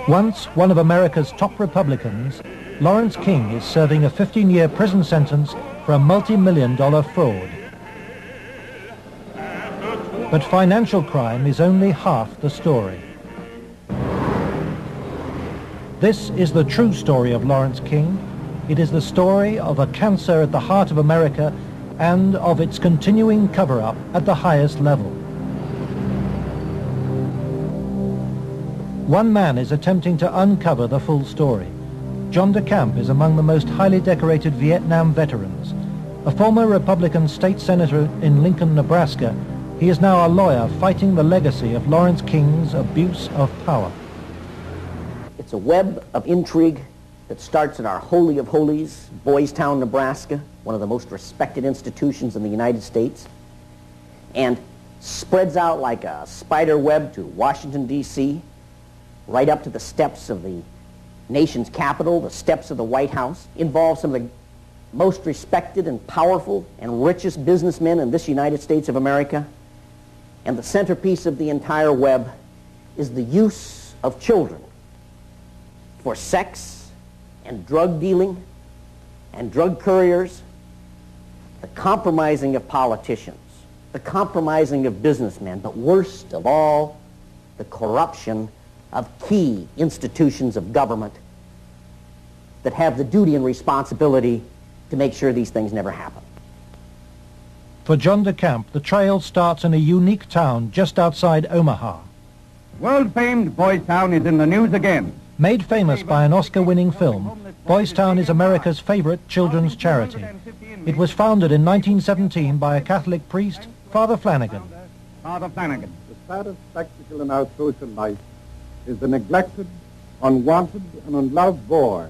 Once one of America's top Republicans, Lawrence King is serving a 15-year prison sentence for a multi-million-dollar fraud. But financial crime is only half the story. This is the true story of Lawrence King. It is the story of a cancer at the heart of America and of its continuing cover-up at the highest level. One man is attempting to uncover the full story. John DeCamp is among the most highly decorated Vietnam veterans. A former Republican state senator in Lincoln, Nebraska, he is now a lawyer fighting the legacy of Lawrence King's abuse of power. It's a web of intrigue that starts in our Holy of Holies, Boys Town, Nebraska, one of the most respected institutions in the United States, and spreads out like a spider web to Washington, D.C., right up to the steps of the nation's capital, the steps of the White House, involves some of the most respected and powerful and richest businessmen in this United States of America. And the centerpiece of the entire web is the use of children for sex and drug dealing and drug couriers, the compromising of politicians, the compromising of businessmen, but worst of all, the corruption of key institutions of government that have the duty and responsibility to make sure these things never happen. For John DeCamp, the trail starts in a unique town just outside Omaha. World-famed Boys Town is in the news again. Made famous by an Oscar-winning film, Boys Town is America's favorite children's charity. It was founded in 1917 by a Catholic priest, Father Flanagan. Father Flanagan. The saddest spectacle in our social life is the neglected, unwanted, and unloved boy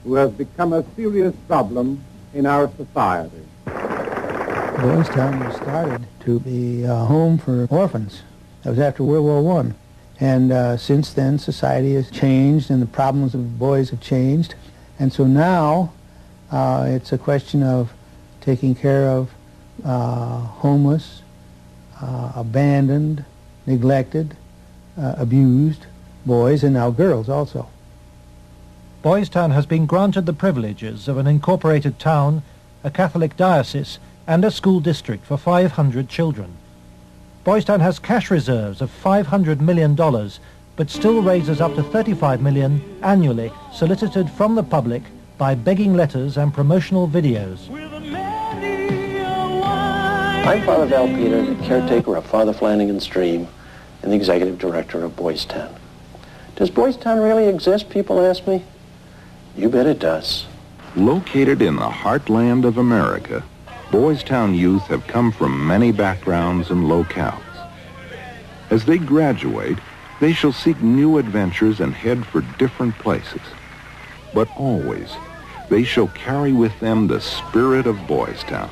who has become a serious problem in our society. Boys Town was started to be a home for orphans. That was after World War I. And since then, society has changed and the problems of boys have changed. And so now, it's a question of taking care of homeless, abandoned, neglected, abused boys, and now girls also. Boys Town has been granted the privileges of an incorporated town, a Catholic diocese, and a school district for 500 children. Boys Town has cash reserves of $500 million, but still raises up to $35 million annually, solicited from the public by begging letters and promotional videos. I'm Father Val Peter, the caretaker of Father Flanagan's Stream and the executive director of Boys Town. Does Boys Town really exist, people ask me? You bet it does. Located in the heartland of America, Boys Town youth have come from many backgrounds and locales. As they graduate, they shall seek new adventures and head for different places. But always, they shall carry with them the spirit of Boys Town.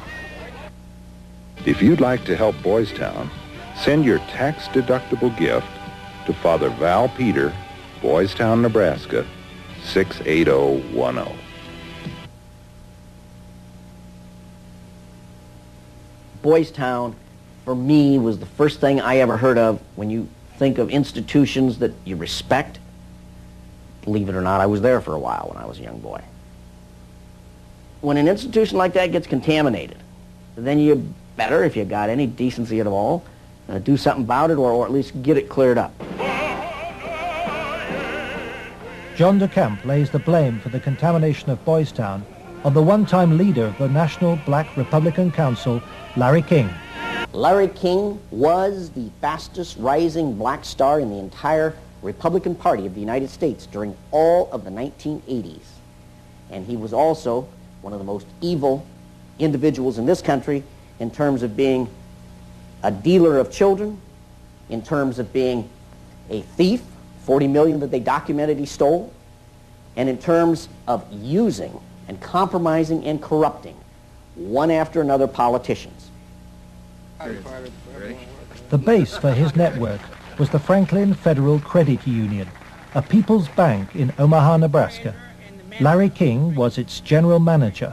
If you'd like to help Boys Town, send your tax-deductible gift to Father Val Peter, Boys Town, Nebraska, 68010. Boys Town, for me, was the first thing I ever heard of when you think of institutions that you respect. Believe it or not, I was there for a while when I was a young boy. When an institution like that gets contaminated, then you better, if you got any decency at all, do something about it, or at least get it cleared up. John DeCamp lays the blame for the contamination of Boys Town on the one-time leader of the National Black Republican Council, Larry King. Larry King was the fastest rising black star in the entire Republican Party of the United States during all of the 1980s. And he was also one of the most evil individuals in this country in terms of being a dealer of children, in terms of being a thief, 40 million that they documented he stole, and in terms of using and compromising and corrupting one after another politicians. The base for his network was the Franklin Federal Credit Union, a people's bank in Omaha, Nebraska. Larry King was its general manager.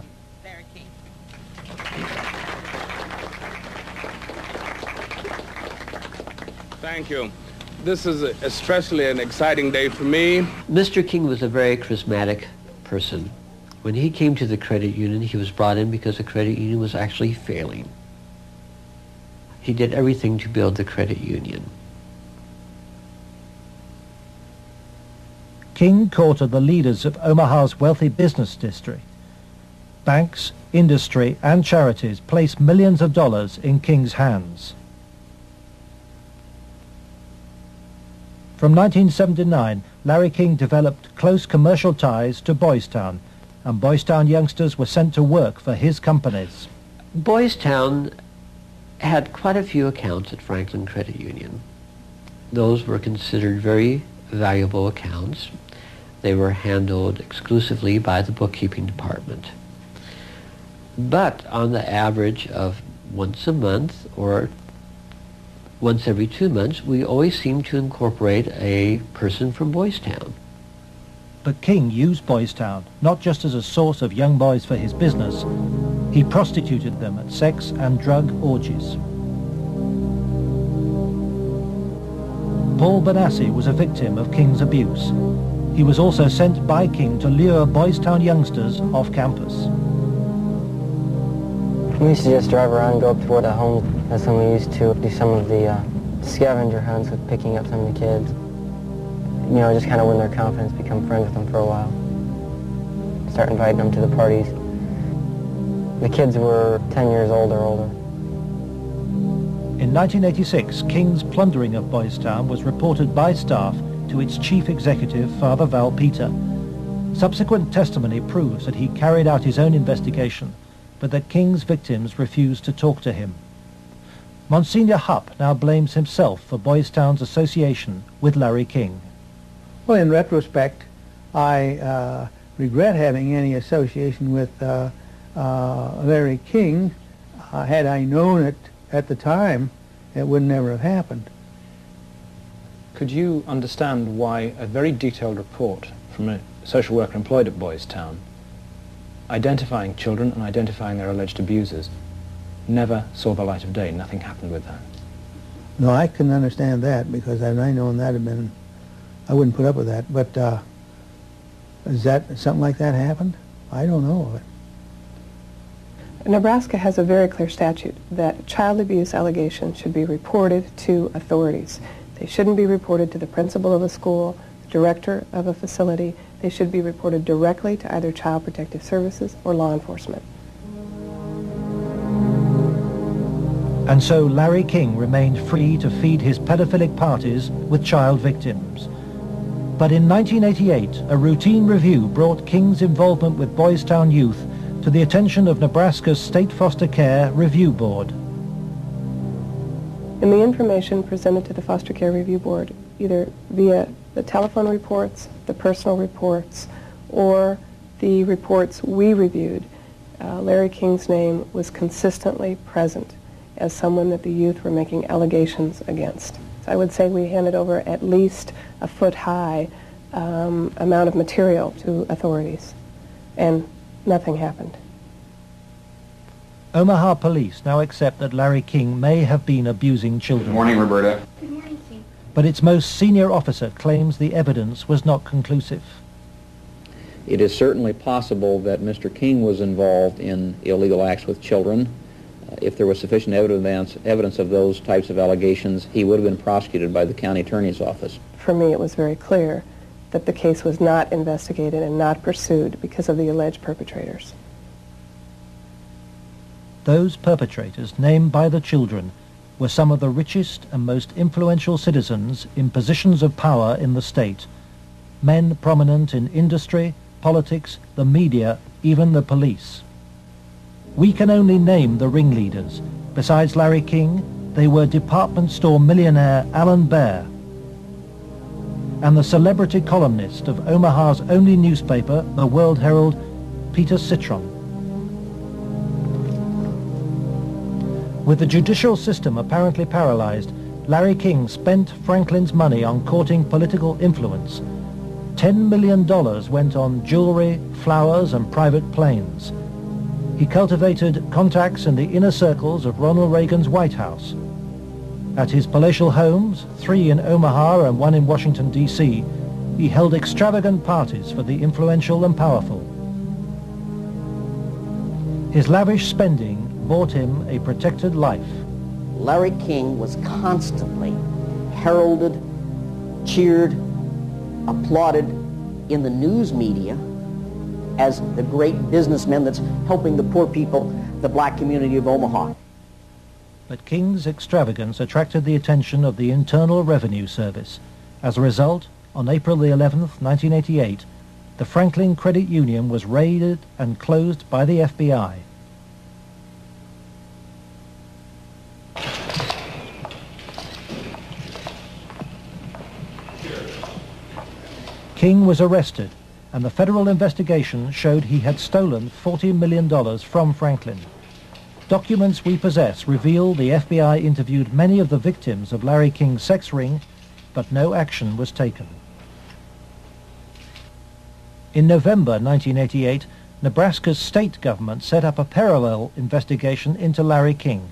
Thank you. This is especially an exciting day for me. Mr. King was a very charismatic person. When he came to the credit union, he was brought in because the credit union was actually failing. He did everything to build the credit union. King courted the leaders of Omaha's wealthy business district. Banks, industry, and charities placed millions of dollars in King's hands. From 1979, Larry King developed close commercial ties to Boys Town, and Boys Town youngsters were sent to work for his companies. Boys Town had quite a few accounts at Franklin Credit Union. Those were considered very valuable accounts. They were handled exclusively by the bookkeeping department. But on the average of once a month or once every 2 months, we always seemed to incorporate a person from Boys Town. But King used Boys Town not just as a source of young boys for his business. He prostituted them at sex and drug orgies. Paul Benassi was a victim of King's abuse. He was also sent by King to lure Boys Town youngsters off campus. We used to just drive around and go up toward the home. That's when we used to do some of the scavenger hunts with picking up some of the kids. You know, just kind of win their confidence, become friends with them for a while. Start inviting them to the parties. The kids were 10 years old or older. In 1986, King's plundering of Boys Town was reported by staff to its chief executive, Father Val Peter. Subsequent testimony proves that he carried out his own investigation, but that King's victims refused to talk to him. Monsignor Hupp now blames himself for Boys Town's association with Larry King. Well, in retrospect, I regret having any association with Larry King. Had I known it at the time, it would never have happened. Could you understand why a very detailed report from a social worker employed at Boys Town, identifying children and identifying their alleged abusers, never saw the light of day? Nothing happened with that. No, I couldn't understand that, because had I known that, I wouldn't put up with that. But is that something like that happened? I don't know of it. Nebraska has a very clear statute that child abuse allegations should be reported to authorities. They shouldn't be reported to the principal of a school, the director of a facility. They should be reported directly to either Child Protective Services or law enforcement. And so Larry King remained free to feed his pedophilic parties with child victims. But in 1988, a routine review brought King's involvement with Boys Town youth to the attention of Nebraska's State Foster Care Review Board. In the information presented to the Foster Care Review Board, either via the telephone reports, the personal reports, or the reports we reviewed, Larry King's name was consistently present as someone that the youth were making allegations against. So I would say we handed over at least a foot-high amount of material to authorities, and nothing happened. Omaha police now accept that Larry King may have been abusing children. Good morning, Roberta. Good morning, Chief. But its most senior officer claims the evidence was not conclusive. It is certainly possible that Mr. King was involved in illegal acts with children. If there was sufficient evidence of those types of allegations, he would have been prosecuted by the county attorney's office. For me, it was very clear that the case was not investigated and not pursued because of the alleged perpetrators. Those perpetrators, named by the children, were some of the richest and most influential citizens in positions of power in the state, men prominent in industry, politics, the media, even the police. We can only name the ringleaders. Besides Larry King, they were department store millionaire Alan Baer and the celebrity columnist of Omaha's only newspaper, the World Herald, Peter Citron. With the judicial system apparently paralyzed, Larry King spent Franklin's money on courting political influence. $10 million went on jewelry, flowers, and private planes. He cultivated contacts in the inner circles of Ronald Reagan's White House. At his palatial homes, 3 in Omaha and 1 in Washington, D.C., he held extravagant parties for the influential and powerful. His lavish spending bought him a protected life. Larry King was constantly heralded, cheered, applauded in the news media as the great businessman that's helping the poor people, the black community of Omaha. But King's extravagance attracted the attention of the Internal Revenue Service. As a result, on April the 11th, 1988, the Franklin Credit Union was raided and closed by the FBI. King was arrested, and the federal investigation showed he had stolen $40 million from Franklin. Documents we possess reveal the FBI interviewed many of the victims of Larry King's sex ring, but no action was taken. In November 1988, Nebraska's state government set up a parallel investigation into Larry King.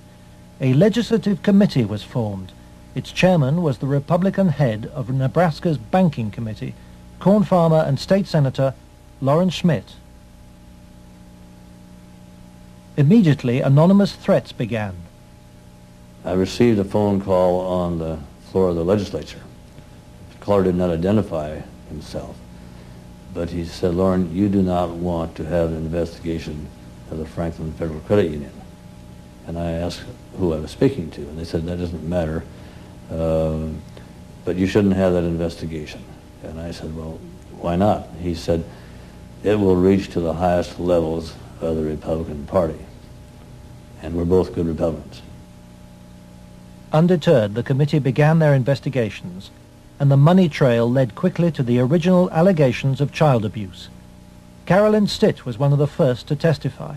A legislative committee was formed. Its chairman was the Republican head of Nebraska's Banking Committee, corn farmer and state senator Lawrence Schmidt. Immediately, anonymous threats began. I received a phone call on the floor of the legislature. The caller did not identify himself, but he said, "Lauren, you do not want to have an investigation of the Franklin Federal Credit Union." And I asked who I was speaking to, and they said, "That doesn't matter, but you shouldn't have that investigation." And I said, "Well, why not?" He said, "It will reach to the highest levels of the Republican Party, and we're both good Republicans." Undeterred, the committee began their investigations, and the money trail led quickly to the original allegations of child abuse. Carolyn Stitt was one of the first to testify.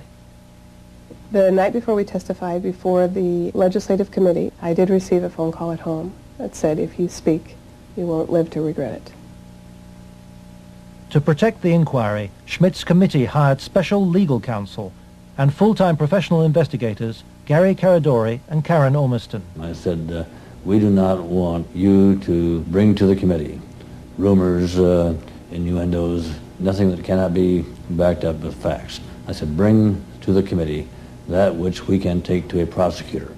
The night before we testified before the legislative committee, I did receive a phone call at home that said, "If you speak, you won't live to regret it." To protect the inquiry, Schmidt's committee hired special legal counsel and full-time professional investigators Gary Caradori and Karen Ormiston. I said, "We do not want you to bring to the committee rumors, innuendos, nothing that cannot be backed up with facts." I said, "Bring to the committee that which we can take to a prosecutor."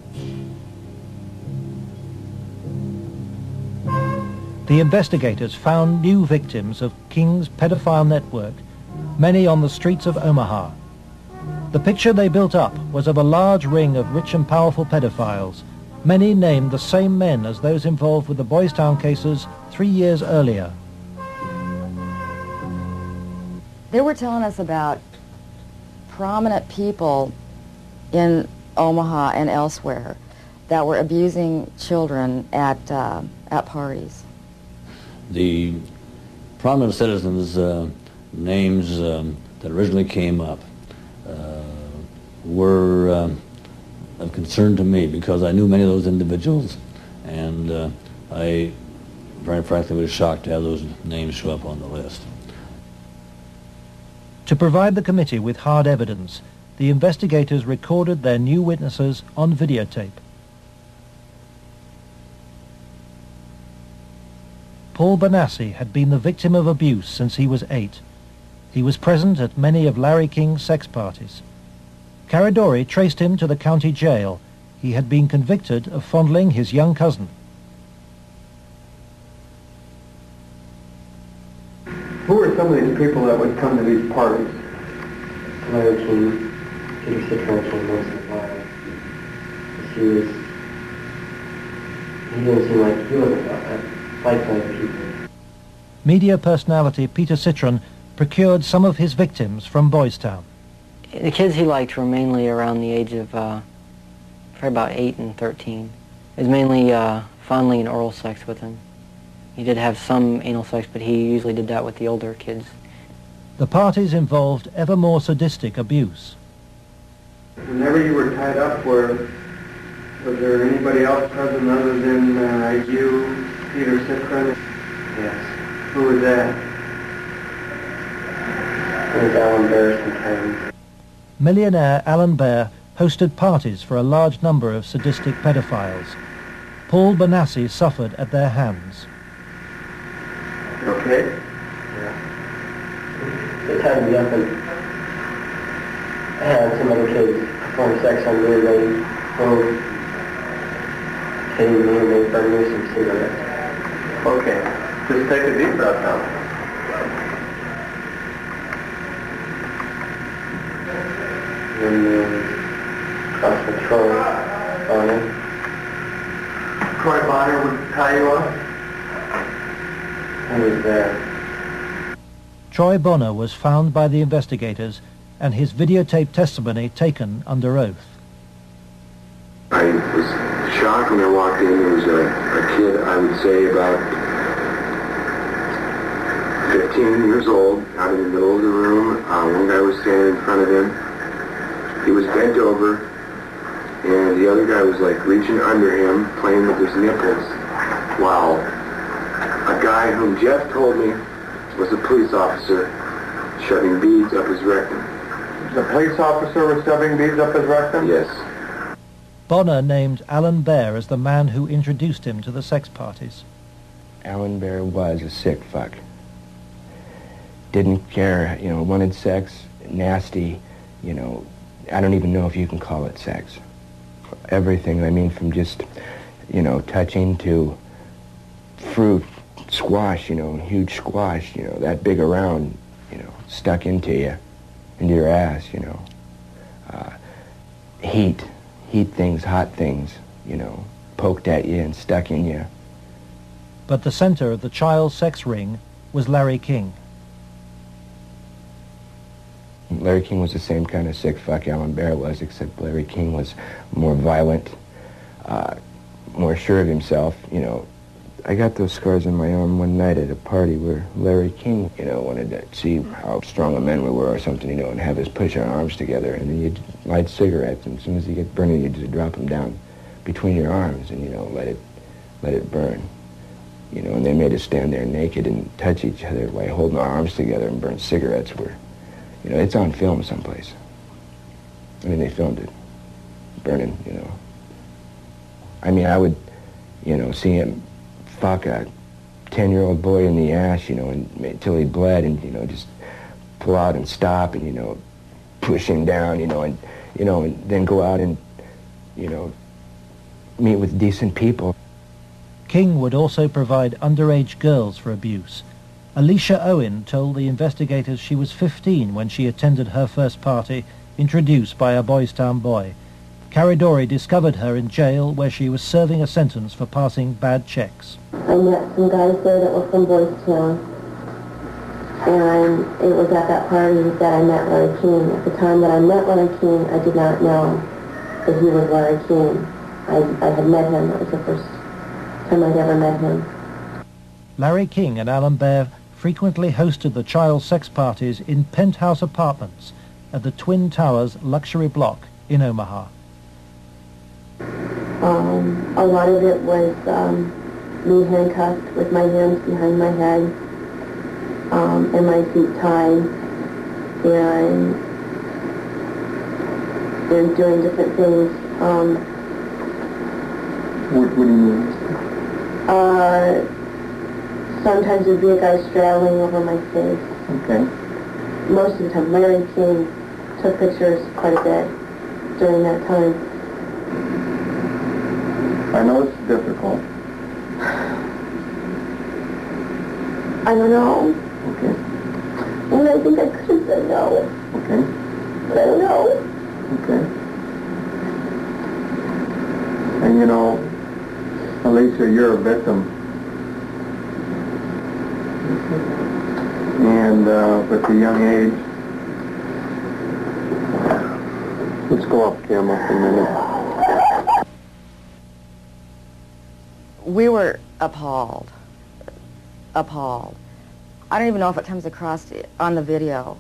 The investigators found new victims of King's pedophile network, many on the streets of Omaha. The picture they built up was of a large ring of rich and powerful pedophiles, many named the same men as those involved with the Boys Town cases 3 years earlier. They were telling us about prominent people in Omaha and elsewhere that were abusing children at parties. The prominent citizens' names that originally came up were of concern to me because I knew many of those individuals, and I, very frankly, was shocked to have those names show up on the list. To provide the committee with hard evidence, the investigators recorded their new witnesses on videotape. Paul Bonassi had been the victim of abuse since he was 8. He was present at many of Larry King's sex parties. Caradori traced him to the county jail. He had been convicted of fondling his young cousin. people that would come to these parties? Larry King, Peter Citron, most of the while. He didn't seem like he wasn't like other people. Media personality Peter Citron procured some of his victims from Boys Town. The kids he liked were mainly around the age of probably about 8 and 13. It was mainly fondling and oral sex with them. He did have some anal sex, but he usually did that with the older kids. The parties involved ever more sadistic abuse. Whenever you were tied up, was there anybody else present other than you, Peter Citron? Yes. Who was that? It was Alan Bear sometimes. Millionaire Alan Bear hosted parties for a large number of sadistic pedophiles. Paul Benassi suffered at their hands. You okay? Yeah. They tied me up and I had some other kids perform sex on me and they came me and they burned me some cigarettes. Okay. Just take a deep breath now. And cross with Troy Bonner. Troy Bonner would tie you up? He was there. Troy Bonner was found by the investigators and his videotaped testimony taken under oath. I was shocked when I walked in. There was a kid, I would say about 15 years old, out in the middle of the room. One guy was standing in front of him. He was bent over, and the other guy was like reaching under him, playing with his nipples, while a guy whom Jeff told me was a police officer shoving beads up his rectum. The police officer was shoving beads up his rectum? Yes. Bonner named Alan Bear as the man who introduced him to the sex parties. Alan Bear was a sick fuck. Didn't care, wanted sex, nasty, I don't even know if you can call it sex. Everything, I mean, from just, touching to fruit, squash, huge squash, that big around, stuck into you, into your ass, heat things, hot things, poked at you and stuck in you. But the center of the child sex ring was Larry King. Larry King was the same kind of sick fuck Alan Bear was, except Larry King was more violent, more sure of himself. I got those scars on my arm one night at a party where Larry King, wanted to see how strong a men we were or something, and have us push our arms together, and then you'd light cigarettes, and as soon as you get burning, you just drop them down between your arms and, let it burn. And they made us stand there naked and touch each other while holding our arms together and burn cigarettes where, it's on film someplace. I mean, they filmed it, burning, I mean, I would, see him fuck a 10-year-old boy in the ass, until he bled and, just pull out and stop and, push him down, and then go out and, meet with decent people. King would also provide underage girls for abuse. Alicia Owen told the investigators she was 15 when she attended her first party, introduced by a Boys Town boy. Caridori discovered her in jail where she was serving a sentence for passing bad checks. I met some guys there that were from Boys Town, and it was at that party that I met Larry King. At the time that I met Larry King, I did not know that he was Larry King. I had met him. That was the first time I'd ever met him. Larry King and Alan Bear frequently hosted the child sex parties in penthouse apartments at the Twin Towers luxury block in Omaha. A lot of it was me handcuffed with my hands behind my head and my feet tied and doing different things. What do you mean? Sometimes there'd be a guy straddling over my face. Okay. Most of the time, Larry King took pictures quite a bit during that time. I know it's difficult. I don't know. Okay. And I think I could have said no. Okay. But I don't know. Okay. And you know, Alicia, you're a victim. And with the young age, let's go off camera for a minute. We were appalled. Appalled. I don't even know if it comes across on the video,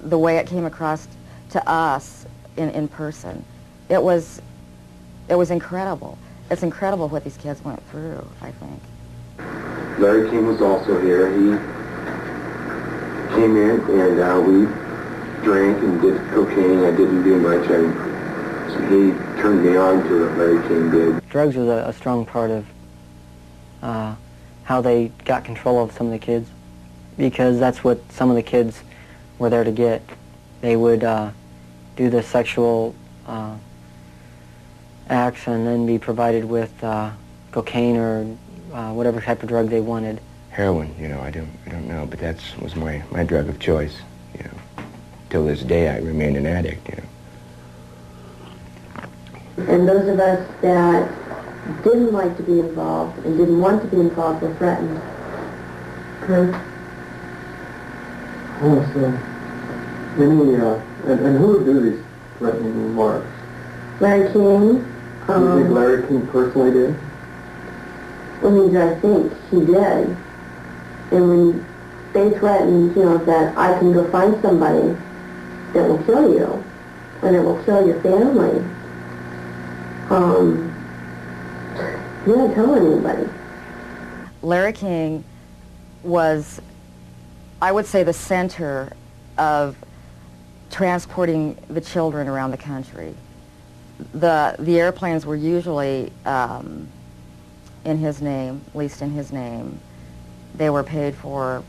the way it came across to us in person. It was incredible. It's incredible what these kids went through, I think. Larry King was also here. He came in and we drank and did cocaine. I didn't do much. He turned me on to what Larry King did. Drugs was a strong part of how they got control of some of the kids, because that's what some of the kids were there to get. They would do the sexual acts and then be provided with cocaine or whatever type of drug they wanted. Heroin, you know, I don't know, but that was my drug of choice, you know. Till this day, I remain an addict, you know. And those of us that didn't like to be involved and didn't want to be involved were threatened. Oh, so, and who would do these threatening remarks? Larry King. Do you think Larry King personally did? I mean, I think he did. And when they threatened, you know, that I can go find somebody that will kill you, or that will kill your family, you're not telling anybody. Larry King was, I would say, the center of transporting the children around the country. The airplanes were usually in his name, at least in his name. They were paid for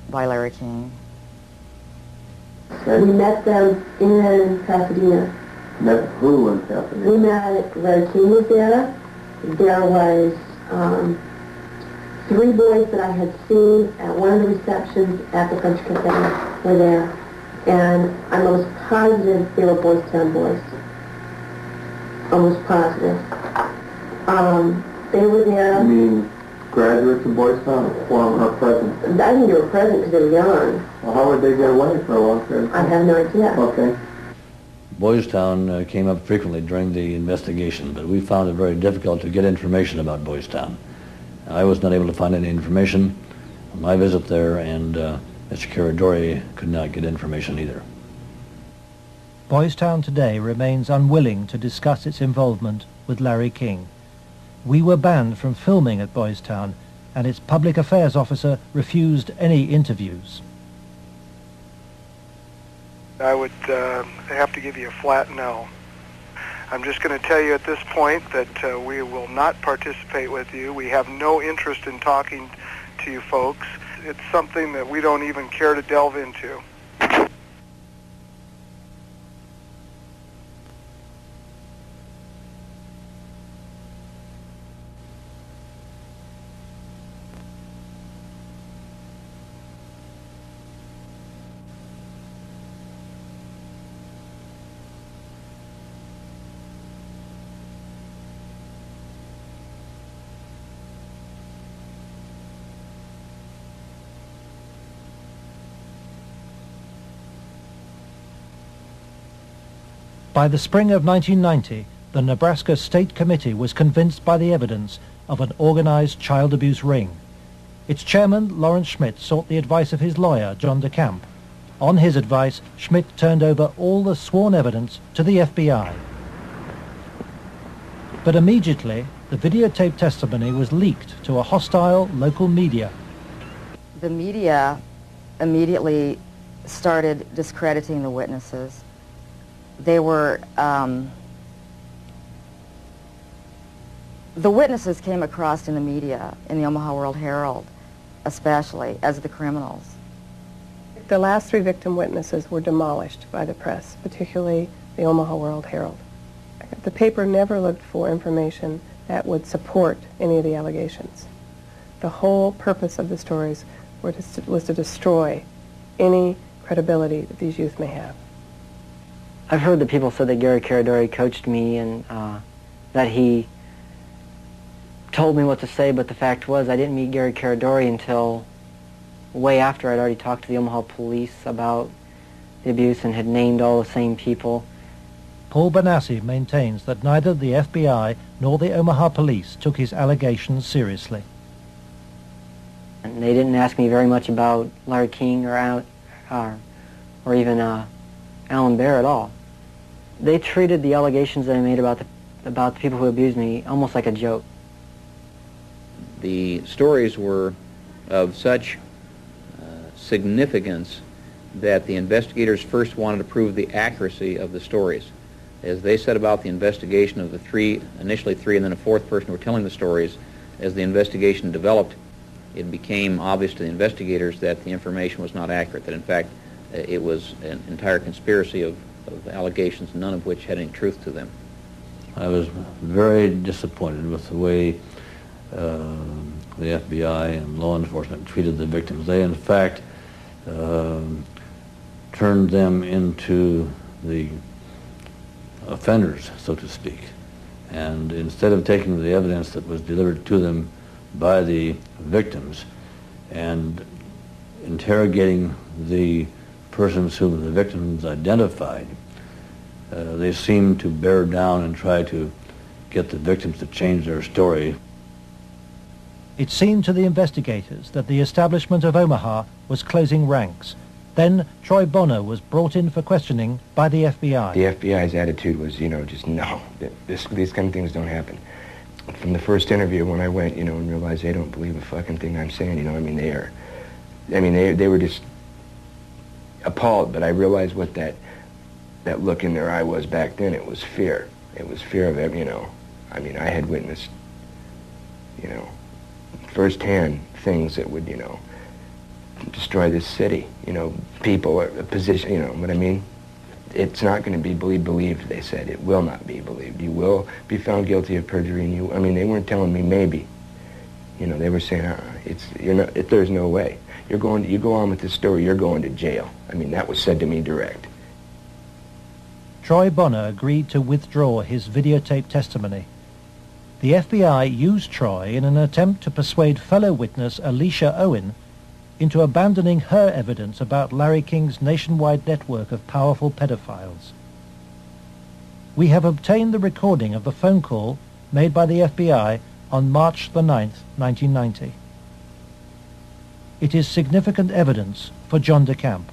by Larry King. We met them in Pasadena. Met who in Pasadena? We met, Larry King was there. There was 3 boys that I had seen at one of the receptions at the French Cafe were there. And I'm almost positive they were Boys Town boys. Almost positive. They were there. You mean graduates of Boys Town, or present? I think they were present because they were young. Well, how would they get away for a long period of time? I have no idea. Okay. Boys Town came up frequently during the investigation, but we found it very difficult to get information about Boys Town. I was not able to find any information on my visit there, and Mr. Caradori could not get information either. Boys Town today remains unwilling to discuss its involvement with Larry King. We were banned from filming at Boys Town, and its public affairs officer refused any interviews. I would have to give you a flat no. I'm just going to tell you at this point that we will not participate with you. We have no interest in talking to you folks. It's something that we don't even care to delve into. By the spring of 1990, the Nebraska State Committee was convinced by the evidence of an organized child abuse ring. Its chairman, Lawrence Schmidt, sought the advice of his lawyer, John DeCamp. On his advice, Schmidt turned over all the sworn evidence to the FBI. But immediately, the videotape testimony was leaked to a hostile local media. The media immediately started discrediting the witnesses. They were, the witnesses came across in the media, in the Omaha World Herald, especially, as the criminals. The last 3 victim witnesses were demolished by the press, particularly the Omaha World Herald. The paper never looked for information that would support any of the allegations. The whole purpose of the stories was to destroy any credibility that these youth may have. I've heard that people said that Gary Caradori coached me and that he told me what to say, but the fact was I didn't meet Gary Caradori until way after I'd already talked to the Omaha police about the abuse and had named all the same people. Paul Benassi maintains that neither the FBI nor the Omaha police took his allegations seriously. And they didn't ask me very much about Larry King or even Alan Baer at all. They treated the allegations that I made about the people who abused me almost like a joke. The stories were of such significance that the investigators first wanted to prove the accuracy of the stories. As they set about the investigation of the initially three, and then a fourth person who were telling the stories, as the investigation developed, it became obvious to the investigators that the information was not accurate, that in fact it was an entire conspiracy of allegations, none of which had any truth to them. I was very disappointed with the way the FBI and law enforcement treated the victims. They, in fact, turned them into the offenders, so to speak. And instead of taking the evidence that was delivered to them by the victims and interrogating the persons whom the victims identified, they seemed to bear down and try to get the victims to change their story. It seemed to the investigators that the establishment of Omaha was closing ranks. Then Troy Bonner was brought in for questioning by the FBI. The FBI's attitude was, just no, these kind of things don't happen. From the first interview when I went, and realized they don't believe a fucking thing I'm saying, they were just appalled, but I realized what that look in their eye was back then. It was fear. It was fear of, I had witnessed, firsthand things that would, destroy this city, people, a position, what I mean? It's not going to be believed, they said. It will not be believed. You will be found guilty of perjury, and they weren't telling me maybe. They were saying, there's no way. You go on with this story, you're going to jail. That was said to me direct. Troy Bonner agreed to withdraw his videotape testimony. The FBI used Troy in an attempt to persuade fellow witness Alicia Owen into abandoning her evidence about Larry King's nationwide network of powerful pedophiles. We have obtained the recording of the phone call made by the FBI on March the 9th, 1990. It is significant evidence for John DeCamp.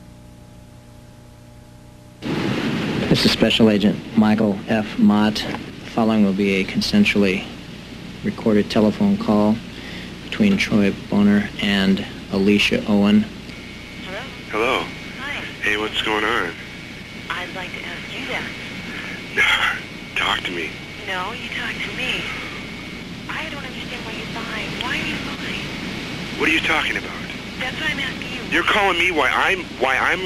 This is Special Agent Michael F. Mott. The following will be a consensually recorded telephone call between Troy Bonner and Alicia Owen. Hello. Hi. Hey, what's going on? I'd like to ask you that. Talk to me. No, you talk to me. I don't understand why you're lying. Why are you lying? What are you talking about? That's what I'm asking you. You're calling me why I'm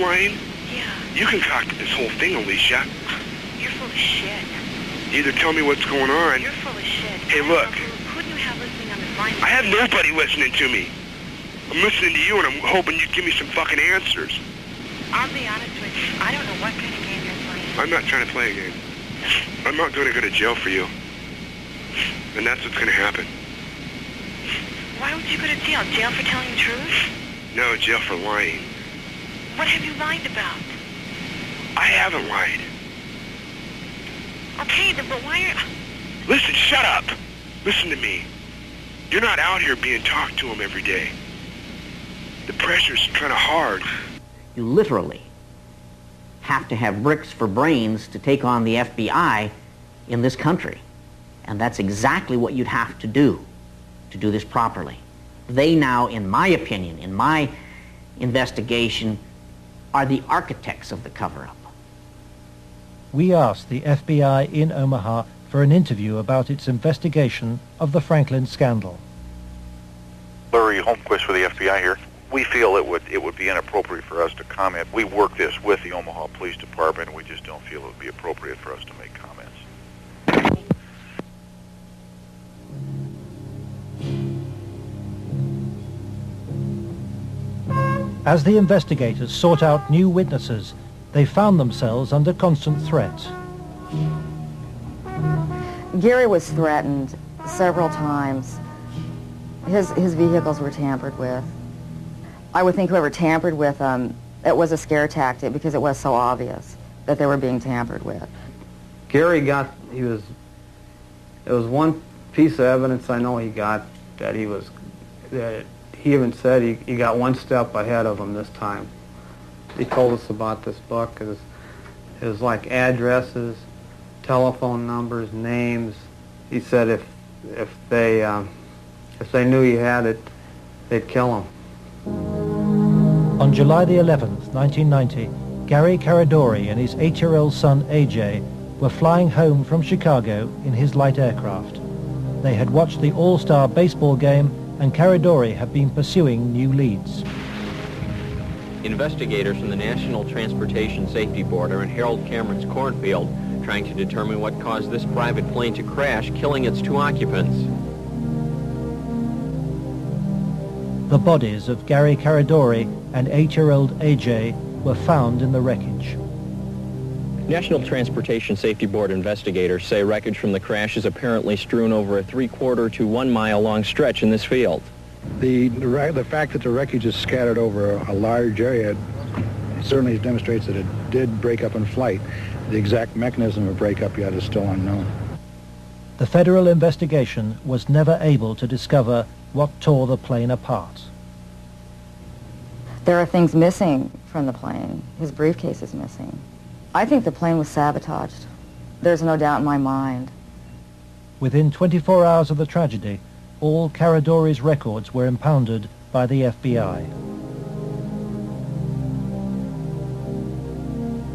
lying? Yeah. You concocted this whole thing, Alicia. You're full of shit. Either tell me what's going on. You're full of shit. Hey, look. Who do you have listening on this line? I have nobody listening to me. I'm listening to you, and I'm hoping you'd give me some fucking answers. I'll be honest with you. I don't know what kind of game you're playing. I'm not trying to play a game. I'm not going to go to jail for you. And that's what's going to happen. Why would you go to jail? Jail for telling the truth? No, jail for lying. What have you lied about? I haven't lied. Okay, then, but why are... Listen, shut up. Listen to me. You're not out here being talked to them every day. The pressure's kind of hard. You literally have to have bricks for brains to take on the FBI in this country. And that's exactly what you'd have to do this properly. They now, in my opinion, in my investigation, are the architects of the cover-up. We asked the FBI in Omaha for an interview about its investigation of the Franklin scandal. Larry Holmquist for the FBI here. We feel it would be inappropriate for us to comment. We work this with the Omaha Police Department, and we just don't feel it would be appropriate for us to make comments. As the investigators sought out new witnesses, they found themselves under constant threat. Gary was threatened several times. His vehicles were tampered with. I would think whoever tampered with them, it was a scare tactic because it was so obvious that they were being tampered with. Gary got, there was one piece of evidence I know he got that he even said he got one step ahead of him this time. He told us about this book. It was like addresses, telephone numbers, names. He said if they knew he had it, they'd kill him. On July the 11th, 1990, Gary Caradori and his 8-year-old son AJ were flying home from Chicago in his light aircraft. They had watched the All-Star baseball game, and Caradori had been pursuing new leads. Investigators from the National Transportation Safety Board are in Harold Cameron's cornfield trying to determine what caused this private plane to crash, killing its 2 occupants. The bodies of Gary Caradori and 8-year-old AJ were found in the wreckage. National Transportation Safety Board investigators say wreckage from the crash is apparently strewn over a 3/4 to 1 mile long stretch in this field. The fact that the wreckage is scattered over a large area certainly demonstrates that it did break up in flight. The exact mechanism of breakup yet is still unknown. The federal investigation was never able to discover what tore the plane apart. There are things missing from the plane. His briefcase is missing. I think the plane was sabotaged. There's no doubt in my mind. Within 24 hours of the tragedy, all Caradori's records were impounded by the FBI.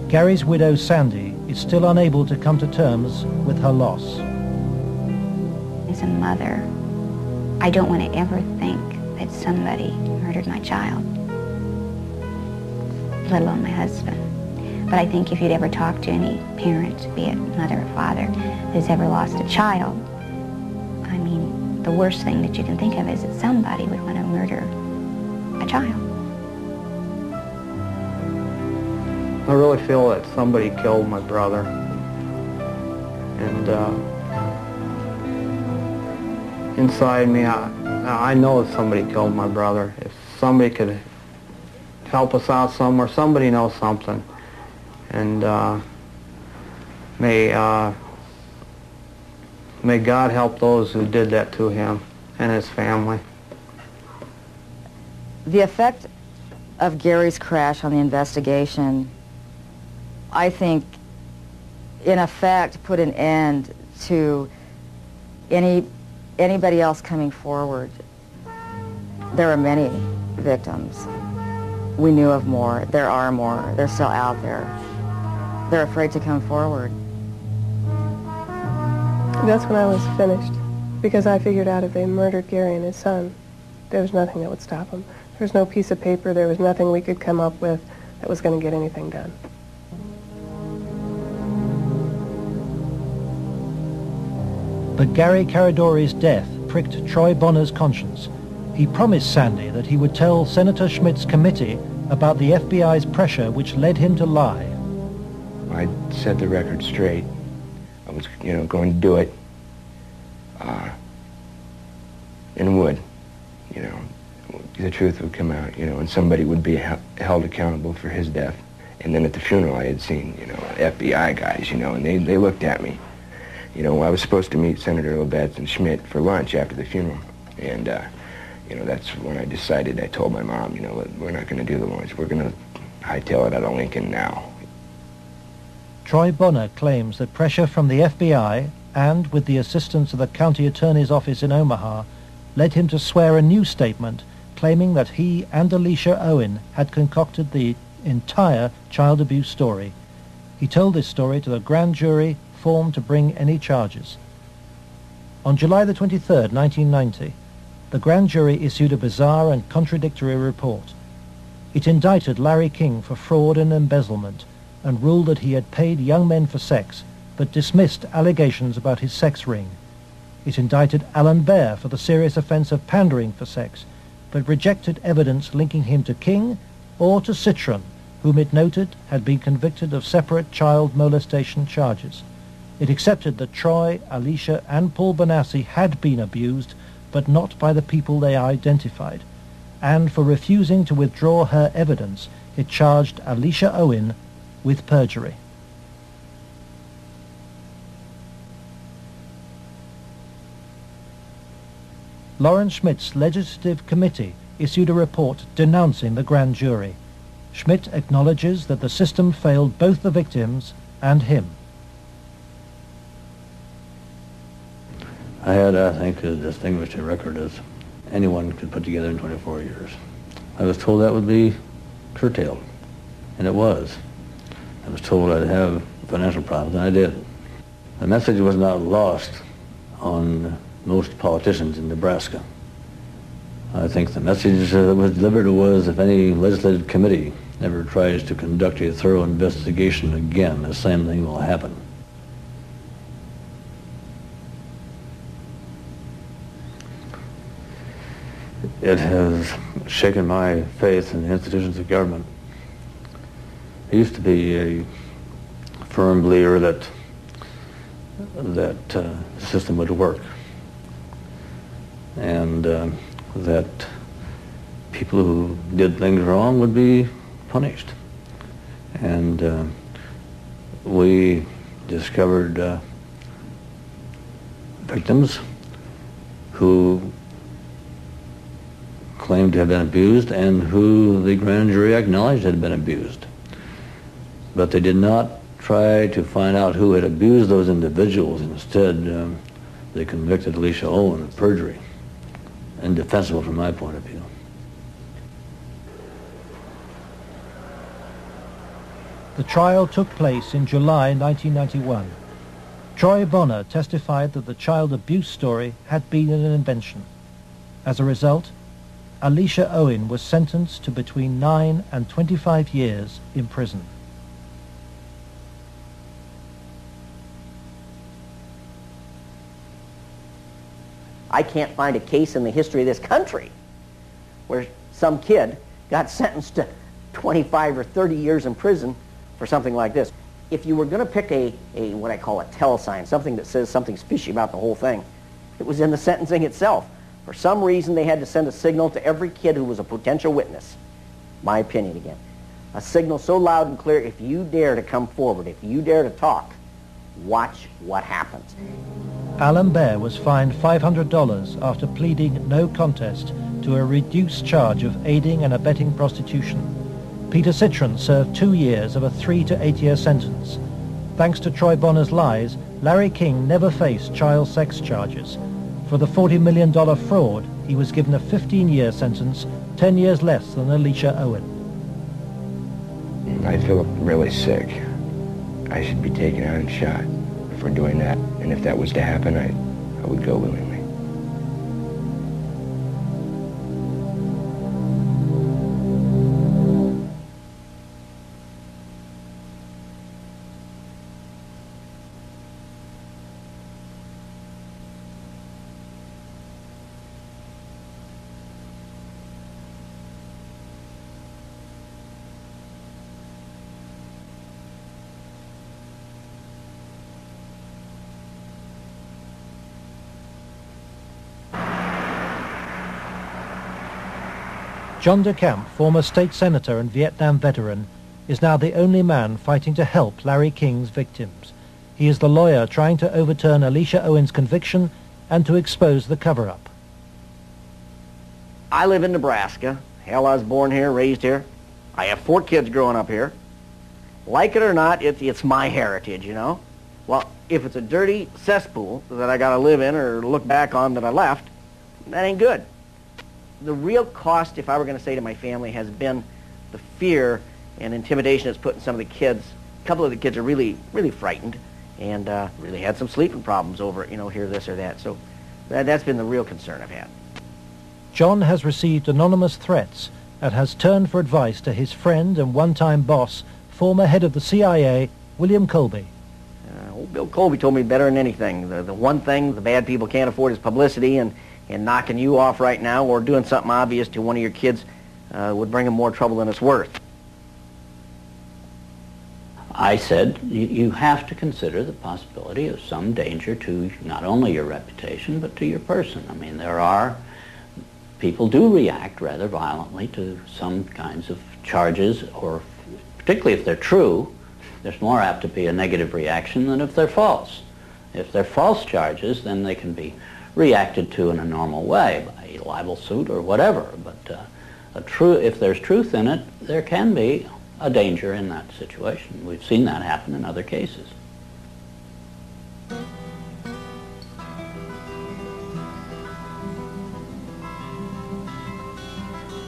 Gary's widow, Sandy, is still unable to come to terms with her loss. As a mother, I don't want to ever think that somebody murdered my child, let alone my husband. But I think if you'd ever talk to any parent, be it mother or father, who's ever lost a child, I mean, the worst thing that you can think of is that somebody would want to murder a child. I really feel that somebody killed my brother. And inside me, I know that somebody killed my brother. If somebody could help us out somewhere, somebody knows something. And may God help those who did that to him and his family. The effect of Gary's crash on the investigation, I think, in effect, put an end to anybody else coming forward. There are many victims. We knew of more. There are more. They're still out there. They're afraid to come forward. That's when I was finished, because I figured out if they murdered Gary and his son, there was nothing that would stop them. There was no piece of paper, there was nothing we could come up with that was going to get anything done. But Gary Caradori's death pricked Troy Bonner's conscience. He promised Sandy that he would tell Senator Schmidt's committee about the FBI's pressure which led him to lie. I set the record straight. I was, going to do it. And would, the truth would come out, and somebody would be held accountable for his death. And then at the funeral I had seen, FBI guys, and they looked at me. I was supposed to meet Senator Labetz and Schmidt for lunch after the funeral. And, that's when I decided, I told my mom, we're not going to do the lunch. We're going to hightail it out of Lincoln now. Troy Bonner claims that pressure from the FBI and with the assistance of the county attorney's office in Omaha led him to swear a new statement claiming that he and Alicia Owen had concocted the entire child abuse story. He told this story to the grand jury formed to bring any charges. On July the 23rd, 1990, the grand jury issued a bizarre and contradictory report. It indicted Larry King for fraud and embezzlement and ruled that he had paid young men for sex, but dismissed allegations about his sex ring. It indicted Alan Baer for the serious offense of pandering for sex, but rejected evidence linking him to King or to Citron, whom it noted had been convicted of separate child molestation charges. It accepted that Troy, Alicia, and Paul Bonassi had been abused, but not by the people they identified, and for refusing to withdraw her evidence, it charged Alicia Owen with perjury. Lawrence Schmidt's legislative committee issued a report denouncing the grand jury. Schmidt acknowledges that the system failed both the victims and him. I had, I think, as distinguished a record as anyone could put together in 24 years. I was told that would be curtailed, and it was. I was told I'd have financial problems, and I did. The message was not lost on most politicians in Nebraska. I think the message that was delivered was, if any legislative committee ever tries to conduct a thorough investigation again, the same thing will happen. It has shaken my faith in the institutions of government. I used to be a firm believer that the system would work, and that people who did things wrong would be punished. And we discovered victims who claimed to have been abused and who the grand jury acknowledged had been abused. But they did not try to find out who had abused those individuals. Instead, they convicted Alicia Owen of perjury. Indefensible from my point of view. The trial took place in July 1991. Troy Bonner testified that the child abuse story had been an invention. As a result, Alicia Owen was sentenced to between 9 and 25 years in prison. I can't find a case in the history of this country where some kid got sentenced to 25 or 30 years in prison for something like this. If you were going to pick a what I call a telesign, something that says something's fishy about the whole thing, it was in the sentencing itself. For some reason, they had to send a signal to every kid who was a potential witness. My opinion again. A signal so loud and clear, if you dare to come forward, if you dare to talk, watch what happens. Alan Baer was fined $500 after pleading no contest to a reduced charge of aiding and abetting prostitution. Peter Citron served 2 years of a 3 to 8 year sentence. Thanks to Troy Bonner's lies, Larry King never faced child sex charges. For the $40 million fraud, he was given a 15-year sentence, 10 years less than Alicia Owen. I feel really sick. I should be taken out and shot for doing that. And if that was to happen, I would go willingly. John DeCamp, former state senator and Vietnam veteran, is now the only man fighting to help Larry King's victims. He is the lawyer trying to overturn Alicia Owen's conviction and to expose the cover-up. I live in Nebraska. Hell, I was born here, raised here. I have 4 kids growing up here. Like it or not, it's my heritage, you know? Well, if it's a dirty cesspool that I got to live in or look back on that I left, that ain't good. The real cost, if I were going to say to my family, has been the fear and intimidation it's put in some of the kids. A couple of the kids are really, really frightened and really had some sleeping problems over, you know, hear this or that. So that's been the real concern I've had. John has received anonymous threats and has turned for advice to his friend and one-time boss, former head of the CIA, William Colby. Old Bill Colby told me better than anything. The one thing the bad people can't afford is publicity, and knocking you off right now or doing something obvious to one of your kids would bring him more trouble than it's worth. I said, you have to consider the possibility of some danger to not only your reputation, but to your person. I mean, people do react rather violently to some kinds of charges, or particularly if they're true, there's more apt to be a negative reaction than if they're false. If they're false charges, then they can be reacted to in a normal way, by a libel suit or whatever. But if there's truth in it, there can be a danger in that situation. We've seen that happen in other cases.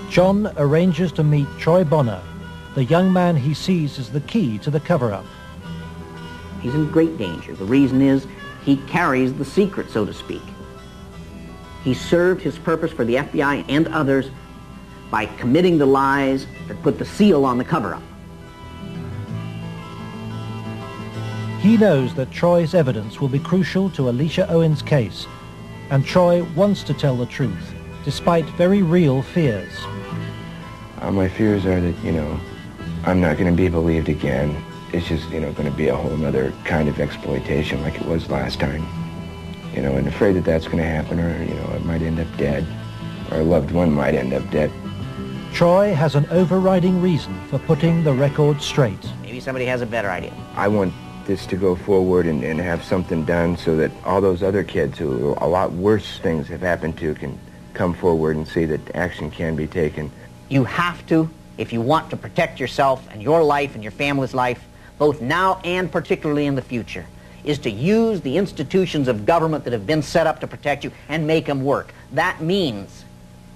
John arranges to meet Troy Bonner, the young man he sees as the key to the cover-up. He's in great danger. The reason is he carries the secret, so to speak. He served his purpose for the FBI and others by committing the lies that put the seal on the cover-up. He knows that Troy's evidence will be crucial to Alicia Owen's case, and Troy wants to tell the truth, despite very real fears. My fears are that, I'm not going to be believed again. It's just, going to be a whole other kind of exploitation like it was last time. And afraid that that's going to happen, or, I might end up dead, or a loved one might end up dead. Troy has an overriding reason for putting the record straight. Maybe somebody has a better idea. I want this to go forward and have something done so that all those other kids who a lot worse things have happened to can come forward and see that action can be taken. You have to, if you want to protect yourself and your life and your family's life, both now and particularly in the future, is to use the institutions of government that have been set up to protect you and make them work. That means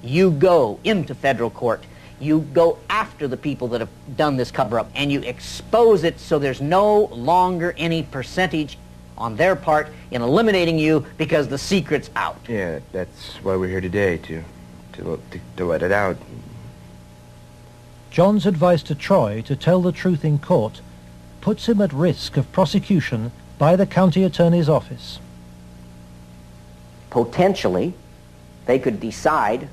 you go into federal court, you go after the people that have done this cover-up, and you expose it so there's no longer any percentage on their part in eliminating you because the secret's out. Yeah, that's why we're here today, to let it out. John's advice to Troy to tell the truth in court puts him at risk of prosecution by the county attorney's office. Potentially, they could decide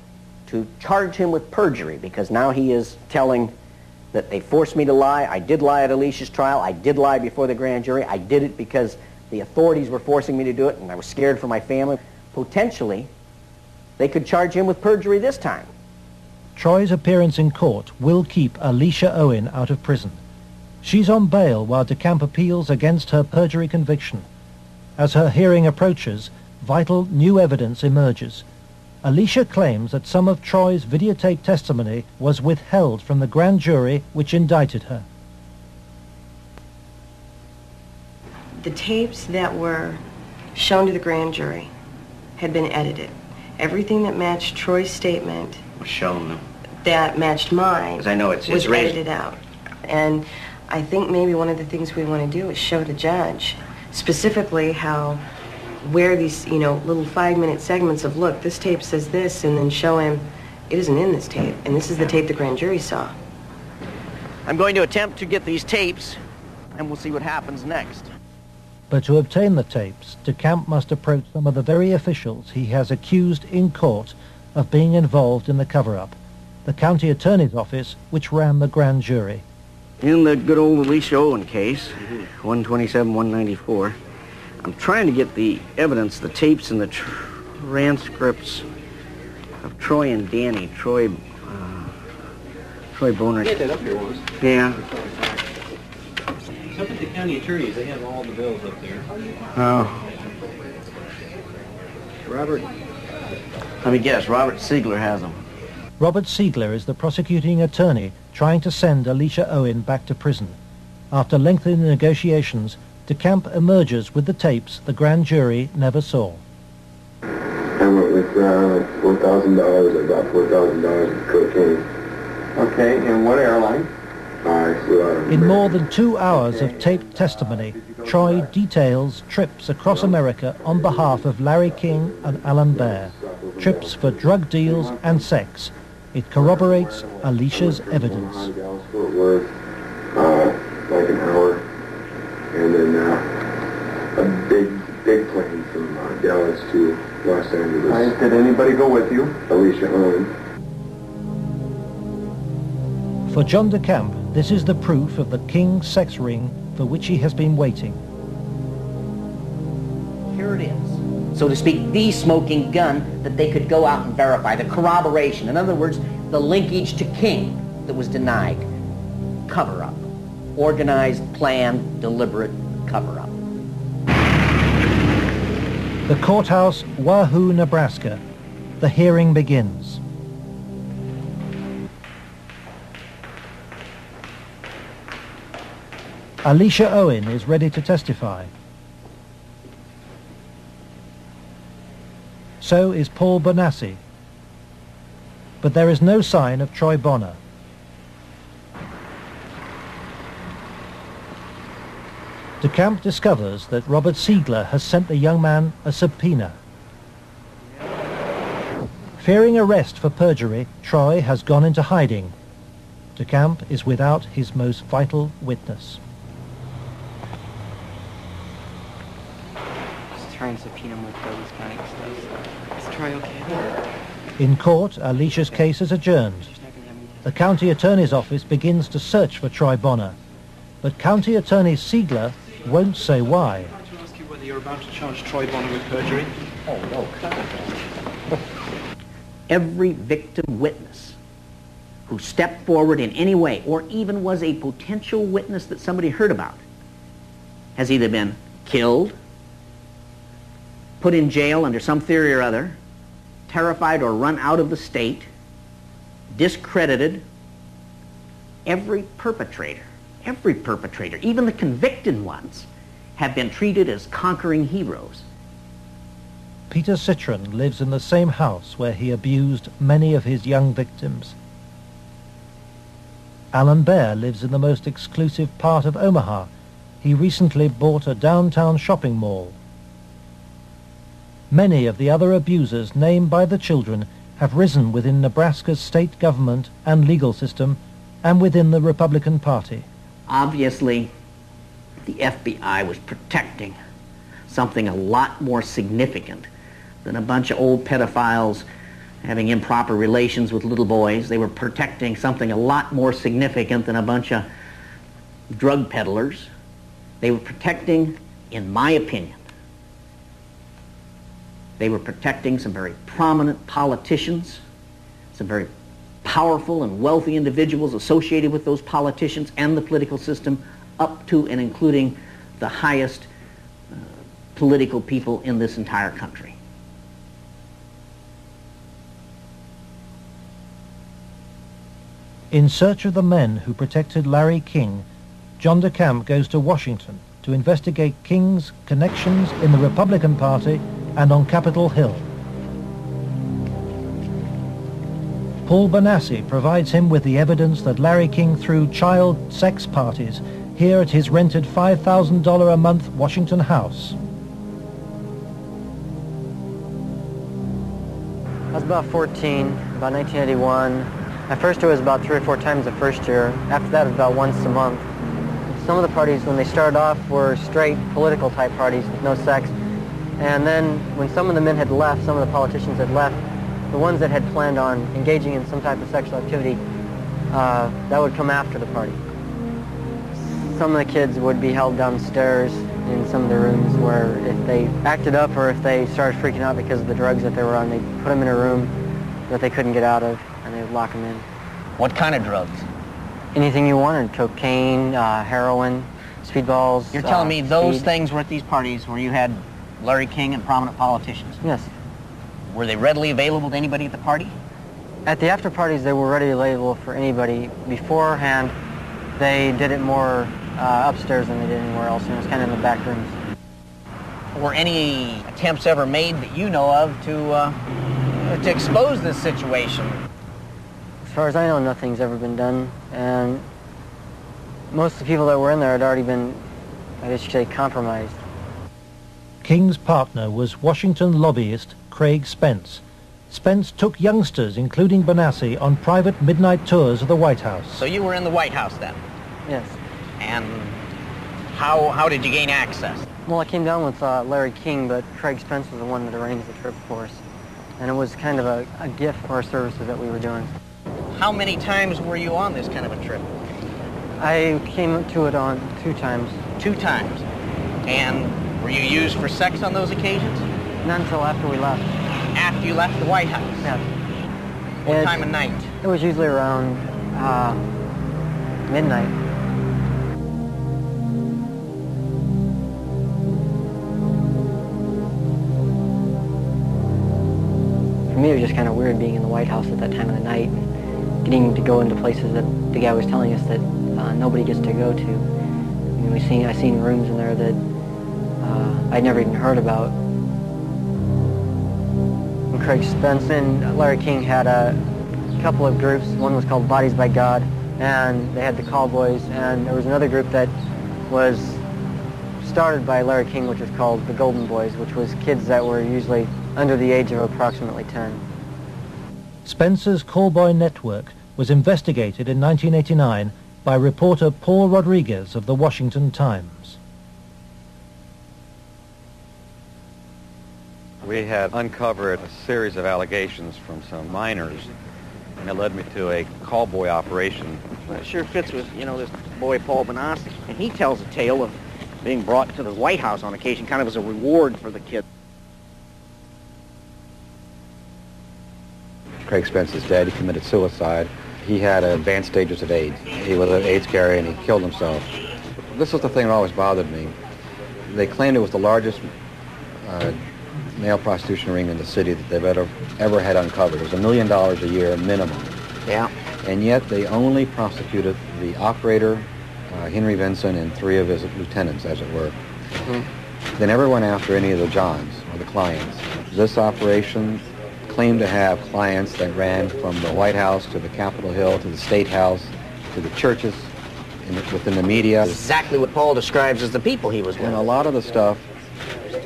to charge him with perjury, because now he is telling that they forced me to lie. I did lie at Alicia's trial. I did lie before the grand jury. I did it because the authorities were forcing me to do it, and I was scared for my family. Potentially, they could charge him with perjury this time. Troy's appearance in court will keep Alicia Owen out of prison. She's on bail while DeCamp appeals against her perjury conviction. As her hearing approaches, vital new evidence emerges. Alicia claims that some of Troy's videotaped testimony was withheld from the grand jury which indicted her. The tapes that were shown to the grand jury had been edited. Everything that matched Troy's statement Was shown them. that matched mine 'Cause I know it's was raised. edited out. And I think maybe one of the things we want to do is show the judge specifically where these, little 5-minute segments of, look, this tape says this, and then show him it isn't in this tape, and this is the tape the grand jury saw. I'm going to attempt to get these tapes, and we'll see what happens next. But to obtain the tapes, DeCamp must approach some of the very officials he has accused in court of being involved in the cover-up, the county attorney's office which ran the grand jury. In the good old Alicia Owen case, 127-194, I'm trying to get the evidence, the tapes and the transcripts of Troy and Danny. Troy Boner. Get that up here once. Yeah. It's up at the county attorneys. They have all the bills up there. Oh. Robert. Let me guess, Robert Siegler has them. Robert Siegler is the prosecuting attorney trying to send Alicia Owen back to prison. After lengthy negotiations, DeCamp emerges with the tapes the grand jury never saw. I went with $4,000. I bought $4,000 of cocaine. Okay, and what airline? I flew out of In more than 2 hours of taped testimony, Troy details trips across America on behalf of Larry King and Alan Baer. Trips for drug deals and sex. It corroborates Alicia's evidence. Fort Worth, like an hour, and then a big plane from Dallas to Los Angeles. Did anybody go with you? Alicia Owen. For John de Camp, this is the proof of the King sex ring for which he has been waiting. Here it is, so to speak, the smoking gun that they could go out and verify, the corroboration. In other words, the linkage to King that was denied. Cover-up. Organized, planned, deliberate cover-up. The courthouse, Wahoo, Nebraska. The hearing begins. Alicia Owen is ready to testify. So is Paul Bonassi. But there is no sign of Troy Bonner. De Camp discovers that Robert Siegler has sent the young man a subpoena. Fearing arrest for perjury, Troy has gone into hiding. De Camp is without his most vital witness. Just try and subpoena him with those kind of stuff. Is Troy okay? In court, Alicia's case is adjourned. The county attorney's office begins to search for Troy Bonner, but County Attorney Siegler won't say why. I'm trying to ask you whether you're about to charge Troy Bonner with perjury. Oh, no. Every victim witness who stepped forward in any way, or even was a potential witness that somebody heard about, has either been killed, put in jail under some theory or other, terrified or run out of the state, discredited. Every perpetrator, even the convicted ones, have been treated as conquering heroes. Peter Citron lives in the same house where he abused many of his young victims. Alan Baer lives in the most exclusive part of Omaha. He recently bought a downtown shopping mall. Many of the other abusers named by the children have risen within Nebraska's state government and legal system and within the Republican Party. Obviously, the FBI was protecting something a lot more significant than a bunch of old pedophiles having improper relations with little boys. They were protecting something a lot more significant than a bunch of drug peddlers. They were protecting, in my opinion, they were protecting some very prominent politicians, some very powerful and wealthy individuals associated with those politicians and the political system, up to and including the highest political people in this entire country. In search of the men who protected Larry King, John de Camp goes to Washington to investigate King's connections in the Republican Party and on Capitol Hill. Paul Bonassi provides him with the evidence that Larry King threw child sex parties here at his rented $5,000 a month Washington house. I was about 14, about 1981. At first it was about 3 or 4 times the first year. After that it was about once a month. Some of the parties, when they started off, were straight political type parties with no sex. And then when some of the men had left, some of the politicians had left, the ones that had planned on engaging in some type of sexual activity, that would come after the party. Some of the kids would be held downstairs in some of the rooms where if they acted up or if they started freaking out because of the drugs that they were on, they'd put them in a room that they couldn't get out of, and they would lock them in. What kind of drugs? Anything you wanted: cocaine, heroin, speedballs. You're telling me those speed. things were at these parties where you had Larry King and prominent politicians? Yes. Were they readily available to anybody at the party? At the after parties, they were readily available for anybody. Beforehand, they did it more upstairs than they did anywhere else, and it was kind of in the back rooms. Were any attempts ever made that you know of to expose this situation? As far as I know, nothing's ever been done, and most of the people that were in there had already been, I guess you could say, compromised. King's partner was Washington lobbyist Craig Spence. Spence took youngsters, including Bonassi, on private midnight tours of the White House. So you were in the White House then? Yes. And how did you gain access? Well, I came down with Larry King, but Craig Spence was the one that arranged the trip for us. And it was kind of a gift for our services that we were doing. How many times were you on this kind of a trip? I came to it on 2 times. 2 times. And were you used for sex on those occasions? Not until after we left. After you left the White House? Yeah. What time of night? It was usually around midnight. For me, it was just kind of weird being in the White House at that time of the night and getting to go into places that the guy was telling us that nobody gets to go to. I mean, I seen rooms in there that I'd never even heard about. And Craig Spence and Larry King had a couple of groups. One was called Bodies by God, and they had the Cowboys, and there was another group that was started by Larry King, which was called the Golden Boys, which was kids that were usually under the age of approximately 10. Spencer's callboy network was investigated in 1989 by reporter Paul Rodriguez of the Washington Times. We had uncovered a series of allegations from some minors, and it led me to a callboy operation. Well, it sure fits with, this boy Paul Benassi. And he tells a tale of being brought to the White House on occasion, kind of as a reward for the kid. Craig Spence's dad, he committed suicide. He had advanced stages of AIDS. He was an AIDS carrier and he killed himself. This was the thing that always bothered me. They claimed it was the largest male prostitution ring in the city that they've ever had uncovered. It was $1 million a year minimum. Yeah. And yet they only prosecuted the operator, Henry Vinson, and 3 of his lieutenants, as it were. Mm-hmm. They never went after any of the Johns or the clients. This operation claimed to have clients that ran from the White House to the Capitol Hill to the State House to the churches within the media. Exactly what Paul describes as the people he was with. And a lot of the stuff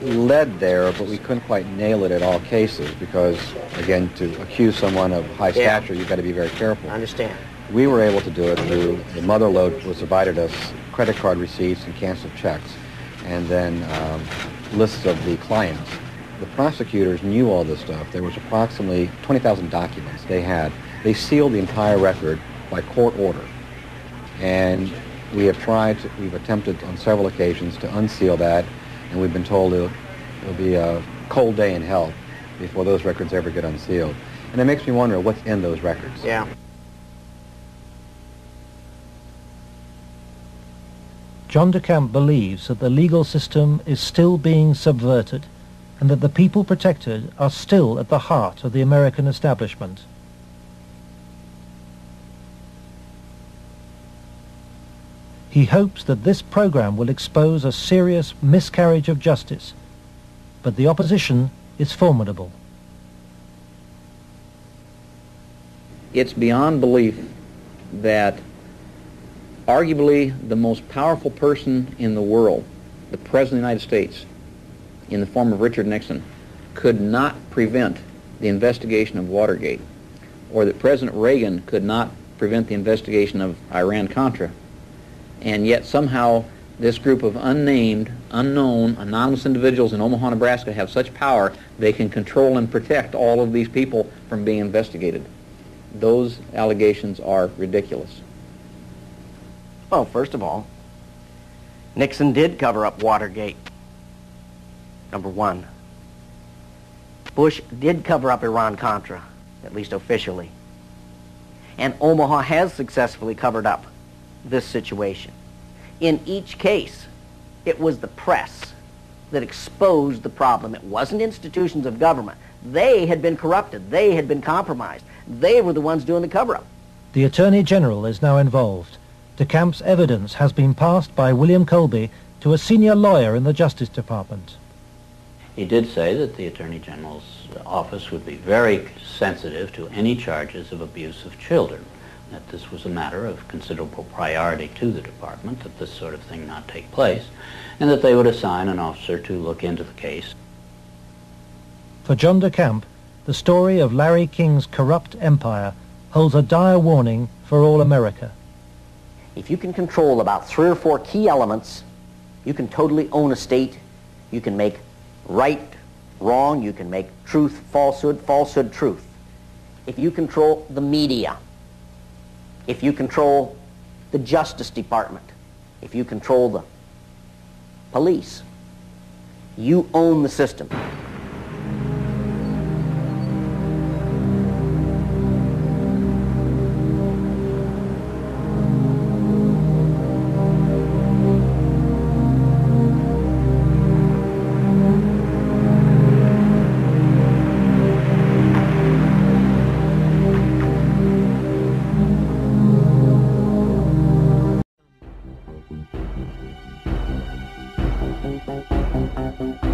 led there, but we couldn't quite nail it at all cases because, again, to accuse someone of high stature, you've got to be very careful. I understand. We were able to do it through the mother lode was provided us credit card receipts and canceled checks, and then lists of the clients. The prosecutors knew all this stuff. There was approximately 20,000 documents they had. They sealed the entire record by court order. And we've attempted on several occasions to unseal that, and we've been told it'll be a cold day in hell before those records ever get unsealed. And it makes me wonder what's in those records. Yeah. John DeCamp believes that the legal system is still being subverted and that the people protected are still at the heart of the American establishment. He hopes that this program will expose a serious miscarriage of justice, but the opposition is formidable. It's beyond belief that arguably the most powerful person in the world, the President of the United States, in the form of Richard Nixon, could not prevent the investigation of Watergate, or that President Reagan could not prevent the investigation of Iran-Contra, and yet somehow this group of unnamed, unknown, anonymous individuals in Omaha, Nebraska have such power they can control and protect all of these people from being investigated. Those allegations are ridiculous. Well, first of all, Nixon did cover up Watergate. Number one. Bush did cover up Iran-Contra, at least officially. And Omaha has successfully covered up this situation. In each case, it was the press that exposed the problem. It wasn't institutions of government. They had been corrupted. They had been compromised. They were the ones doing the cover-up. The Attorney General is now involved. DeCamp's evidence has been passed by William Colby to a senior lawyer in the Justice Department. He did say that the Attorney General's office would be very sensitive to any charges of abuse of children, that this was a matter of considerable priority to the department, that this sort of thing not take place, and that they would assign an officer to look into the case. For John DeCamp, the story of Larry King's corrupt empire holds a dire warning for all America. If you can control about 3 or 4 key elements, you can totally own a state. You can make right wrong. You can make truth falsehood, falsehood truth. If you control the media, if you control the Justice Department, if you control the police, you own the system. Thank you.